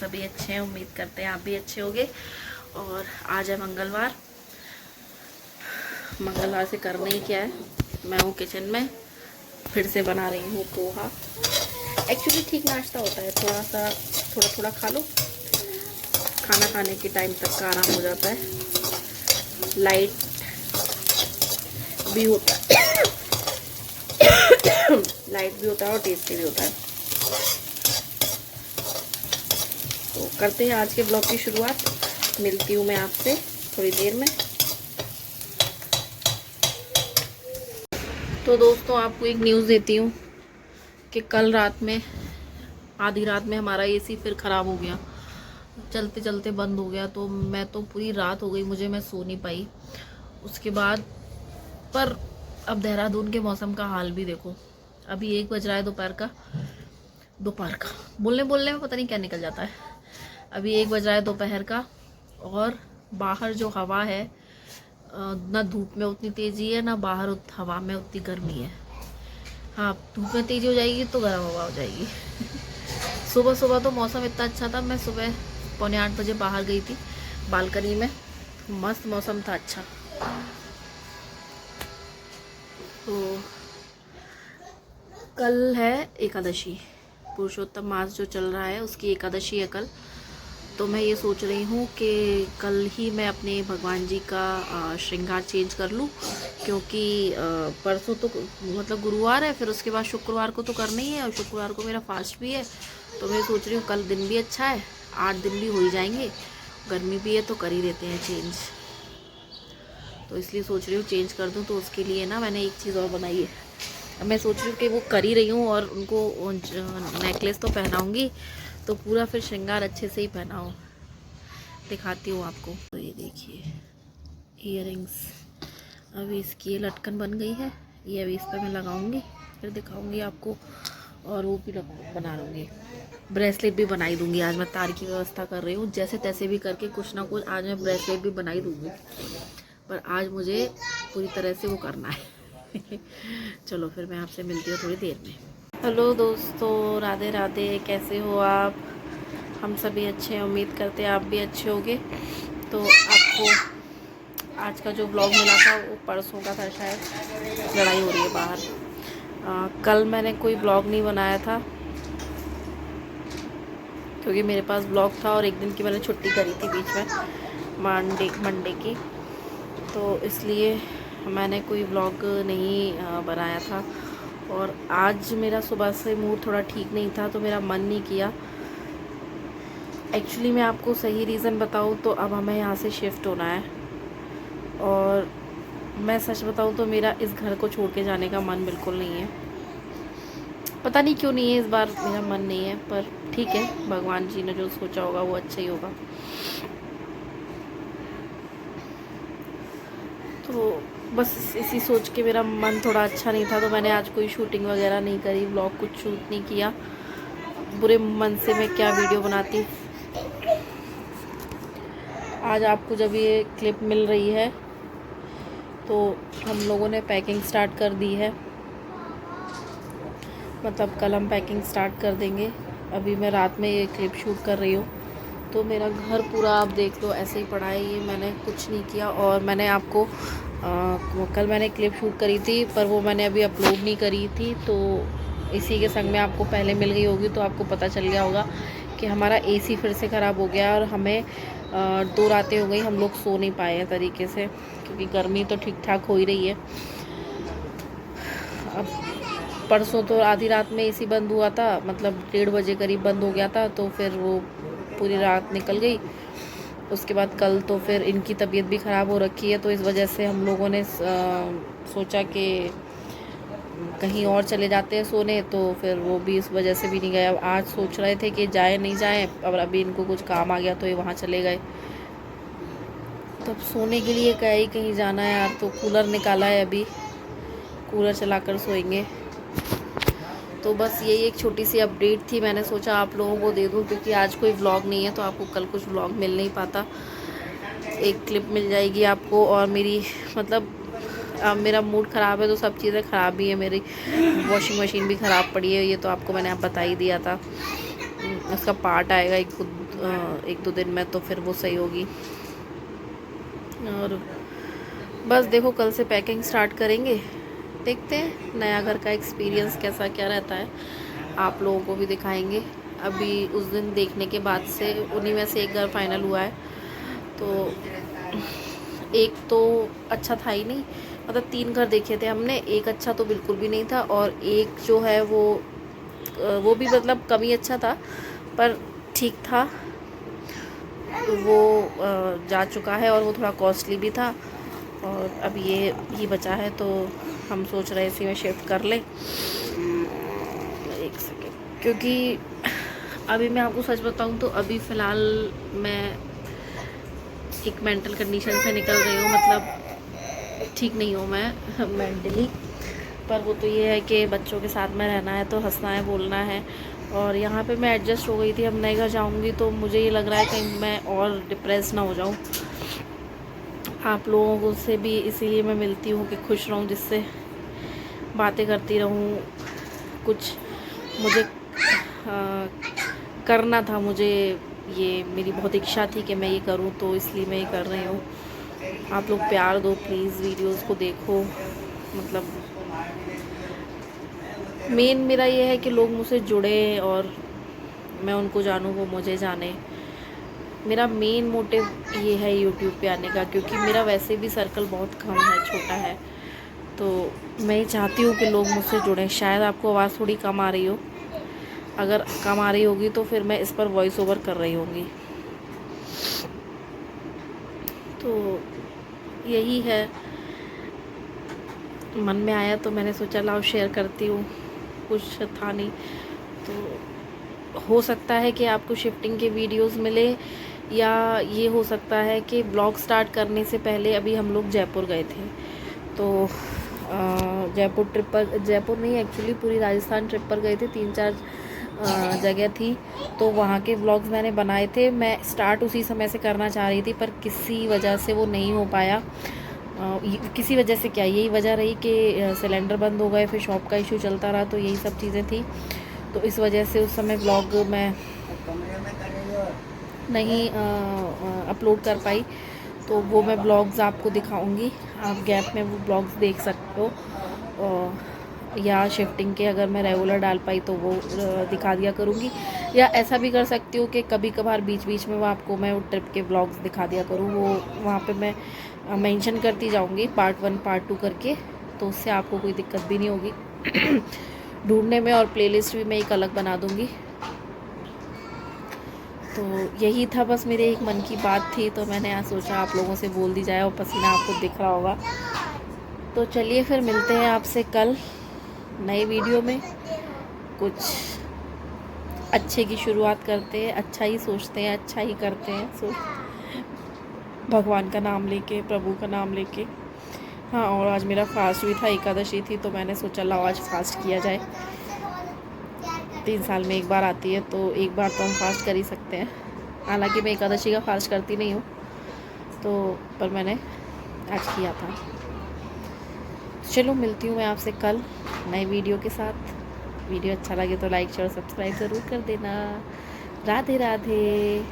सभी अच्छे हैं, उम्मीद करते हैं आप भी अच्छे होंगे। और आज है मंगलवार। मंगलवार से करना ही क्या है, मैं हूँ किचन में, फिर से बना रही हूँ पोहा। एक्चुअली ठीक नाश्ता होता है, थोड़ा थोड़ा खा लो, खाना खाने के टाइम तक का आराम हो जाता है, लाइट भी होता है लाइट भी होता है और टेस्टी भी होता है। तो करते हैं आज के ब्लॉग की शुरुआत। मिलती हूँ मैं आपसे थोड़ी देर में। तो दोस्तों, आपको एक न्यूज़ देती हूँ कि कल रात में, आधी रात में हमारा एसी फिर ख़राब हो गया, चलते चलते बंद हो गया। तो मैं तो पूरी रात हो गई मुझे, मैं सो नहीं पाई उसके बाद। पर अब देहरादून के मौसम का हाल भी देखो, अभी 1 बज रहा है दोपहर का बोलने में पता नहीं क्या निकल जाता है। अभी 1 बज रहा है दोपहर का, और बाहर जो हवा है, ना धूप में उतनी तेज़ी है, ना बाहर हवा में उतनी गर्मी है। हाँ, धूप में तेज़ी हो जाएगी तो गर्म हवा हो जाएगी सुबह सुबह तो मौसम इतना अच्छा था, मैं सुबह 7:45 बजे बाहर गई थी बालकनी में, मस्त मौसम था, अच्छा। तो कल है एकादशी, पुरुषोत्तम मास जो चल रहा है उसकी एकादशी है कल। तो मैं ये सोच रही हूँ कि कल ही मैं अपने भगवान जी का श्रृंगार चेंज कर लूँ, क्योंकि परसों तो मतलब गुरुवार है, फिर उसके बाद शुक्रवार को तो करना ही है, और शुक्रवार को मेरा फास्ट भी है। तो मैं सोच रही हूँ कल दिन भी अच्छा है, 8 दिन भी हो ही जाएंगे, गर्मी भी है तो कर ही देते हैं चेंज। तो इसलिए सोच रही हूँ चेंज कर दूँ। तो उसके लिए ना मैंने एक चीज़ और बनाई है। अब मैं सोच रही हूँ कि वो कर ही रही हूँ और उनको नेकलेस तो पहनाऊँगी, तो पूरा फिर श्रृंगार अच्छे से ही पहनाऊँ। दिखाती हूँ आपको। तो ये देखिए इयररिंग्स, अभी इसकी लटकन बन गई है, ये अभी इस पर मैं लगाऊंगी, फिर दिखाऊंगी आपको। और वो भी बना लूँगी, ब्रेसलेट भी बनाई दूँगी। आज मैं तार की व्यवस्था कर रही हूँ, जैसे तैसे भी करके कुछ ना कुछ आज मैं ब्रेसलेट भी बनाई दूँगी, पर आज मुझे पूरी तरह से वो करना है चलो फिर मैं आपसे मिलती हूँ थोड़ी देर में। हेलो दोस्तों, राधे राधे, कैसे हो आप? हम सभी अच्छे हैं, उम्मीद करते हैं आप भी अच्छे होंगे। तो आपको आज का जो ब्लॉग मिला था वो परसों का था शायद, लड़ाई हो रही है बाहर। कल मैंने कोई ब्लॉग नहीं बनाया था क्योंकि मेरे पास ब्लॉग था, और एक दिन की मैंने छुट्टी करी थी बीच में, मंडे की, तो इसलिए मैंने कोई ब्लॉग नहीं बनाया था। और आज मेरा सुबह से मूड थोड़ा ठीक नहीं था, तो मेरा मन नहीं किया। एक्चुअली मैं आपको सही रीज़न बताऊँ तो अब हमें यहाँ से शिफ्ट होना है, और मैं सच बताऊँ तो मेरा इस घर को छोड़ के जाने का मन बिल्कुल नहीं है। पता नहीं क्यों नहीं है, इस बार मेरा मन नहीं है, पर ठीक है, भगवान जी ने जो सोचा होगा वो अच्छा ही होगा। तो बस इसी सोच के मेरा मन थोड़ा अच्छा नहीं था, तो मैंने आज कोई शूटिंग वगैरह नहीं करी, व्लॉग कुछ शूट नहीं किया। बुरे मन से मैं क्या वीडियो बनाती। आज आपको जब ये क्लिप मिल रही है तो हम लोगों ने पैकिंग स्टार्ट कर दी है, मतलब कल हम पैकिंग स्टार्ट कर देंगे। अभी मैं रात में ये क्लिप शूट कर रही हूँ, तो मेरा घर पूरा आप देख लो ऐसे ही पड़ा है, ये मैंने कुछ नहीं किया। और मैंने आपको कल मैंने क्लिप शूट करी थी, पर वो मैंने अभी अपलोड नहीं करी थी, तो इसी के संग में आपको पहले मिल गई होगी, तो आपको पता चल गया होगा कि हमारा एसी फिर से ख़राब हो गया, और हमें 2 रातें हो गई हम लोग सो नहीं पाए हैं तरीके से, क्योंकि गर्मी तो ठीक ठाक हो ही रही है। अब परसों तो आधी रात में एसी बंद हुआ था, मतलब 1:30 बजे करीब बंद हो गया था, तो फिर वो पूरी रात निकल गई। उसके बाद कल तो फिर इनकी तबीयत भी ख़राब हो रखी है, तो इस वजह से हम लोगों ने सोचा कि कहीं और चले जाते हैं सोने, तो फिर वो भी इस वजह से भी नहीं गए। अब आज सोच रहे थे कि जाए नहीं जाए, और अभी इनको कुछ काम आ गया तो ये वहाँ चले गए। तब सोने के लिए कहीं जाना है यार, तो कूलर निकाला है, अभी कूलर चलाकर सोएंगे। तो बस यही एक छोटी सी अपडेट थी, मैंने सोचा आप लोगों को दे दूं, क्योंकि आज कोई व्लॉग नहीं है तो आपको कल कुछ व्लॉग मिल नहीं पाता। एक क्लिप मिल जाएगी आपको, और मेरी मतलब अब मेरा मूड ख़राब है तो सब चीज़ें ख़राब भी है, मेरी वॉशिंग मशीन भी ख़राब पड़ी है, ये तो आपको मैंने आप बता ही दिया था। उसका पार्ट आएगा एक एक दो दिन में तो फिर वो सही होगी। और बस देखो कल से पैकिंग स्टार्ट करेंगे, देखते हैं नया घर का एक्सपीरियंस कैसा क्या रहता है, आप लोगों को भी दिखाएंगे। अभी उस दिन देखने के बाद से उन्हीं में से एक घर फाइनल हुआ है, तो एक तो अच्छा था ही नहीं, मतलब 3 घर देखे थे हमने, एक अच्छा तो बिल्कुल भी नहीं था, और एक जो है वो भी मतलब कम ही अच्छा था पर ठीक था। वो जा चुका है और वो थोड़ा कॉस्टली भी था, और अब ये ही बचा है, तो हम सोच रहे इसी में शिफ्ट कर लें। एक सेकेंड, क्योंकि अभी मैं आपको सच बताऊं तो अभी फ़िलहाल मैं एक मेंटल कंडीशन से निकल रही हूँ, मतलब ठीक नहीं हूँ मैं मेंटली। पर वो तो ये है कि बच्चों के साथ में रहना है तो हंसना है, बोलना है, और यहाँ पे मैं एडजस्ट हो गई थी। अब नए घर जाऊँगी तो मुझे ये लग रहा है कहीं मैं और डिप्रेस ना हो जाऊँ। आप लोगों से भी इसीलिए मैं मिलती हूँ कि खुश रहूँ, जिससे बातें करती रहूँ। कुछ मुझे करना था, मुझे ये मेरी बहुत इच्छा थी कि मैं ये करूँ, तो इसलिए मैं ये कर रही हूँ। आप लोग प्यार दो प्लीज़, वीडियोस को देखो। मतलब मेन मेरा ये है कि लोग मुझसे जुड़े और मैं उनको जानूँ, वो मुझे जाने। मेरा मेन मोटिव ये है यूट्यूब पे आने का, क्योंकि मेरा वैसे भी सर्कल बहुत कम है, छोटा है, तो मैं ये चाहती हूँ कि लोग मुझसे जुड़ें। शायद आपको आवाज़ थोड़ी कम आ रही हो, अगर कम आ रही होगी तो फिर मैं इस पर वॉइस ओवर कर रही होंगी। तो यही है, मन में आया तो मैंने सोचा लाओ शेयर करती हूँ, कुछ था नहीं। तो हो सकता है कि आपको शिफ्टिंग के वीडियोस मिले, या ये हो सकता है कि ब्लॉग स्टार्ट करने से पहले अभी हम लोग जयपुर गए थे, तो जयपुर नहीं, एक्चुअली पूरी राजस्थान ट्रिप पर गए थे, 3-4 जगह थी, तो वहाँ के व्लॉग्स मैंने बनाए थे। मैं स्टार्ट उसी समय से करना चाह रही थी, पर किसी वजह से वो नहीं हो पाया। किसी वजह से क्या, यही वजह रही कि सिलेंडर बंद हो गए, फिर शॉप का इशू चलता रहा, तो यही सब चीज़ें थी। तो इस वजह से उस समय व्लॉग मैं नहीं अपलोड कर पाई, तो वो मैं ब्लॉग्स आपको दिखाऊंगी। आप गैप में वो ब्लॉग्स देख सकते हो, या शिफ्टिंग के अगर मैं रेगुलर डाल पाई तो वो दिखा दिया करूँगी, या ऐसा भी कर सकती हूँ कि कभी कभार बीच बीच में वो आपको मैं वो ट्रिप के ब्लॉग्स दिखा दिया करूँ। वो वहाँ पे मैं मेंशन करती जाऊँगी पार्ट 1 पार्ट 2 करके, तो उससे आपको कोई दिक्कत भी नहीं होगी ढूंढने में, और प्लेलिस्ट भी मैं एक अलग बना दूँगी। तो यही था बस मेरे एक मन की बात थी, तो मैंने आज सोचा आप लोगों से बोल दी जाए, और पसीना आपको दिख रहा होगा। तो चलिए फिर मिलते हैं आपसे कल नए वीडियो में। कुछ अच्छे की शुरुआत करते हैं, अच्छा ही सोचते हैं, अच्छा ही करते हैं, भगवान का नाम लेके, प्रभु का नाम लेके। हाँ, और आज मेरा फास्ट भी था, एकादशी थी, तो मैंने सोचा लाओ आज फास्ट किया जाए। 3 साल में एक बार आती है, तो एक बार तो हम फास्ट कर ही सकते हैं। हालांकि मैं एकादशी का फास्ट करती नहीं हूँ, तो पर मैंने आज किया था। चलो मिलती हूँ मैं आपसे कल नए वीडियो के साथ। वीडियो अच्छा लगे तो लाइक शेयर सब्सक्राइब ज़रूर कर देना। राधे राधे।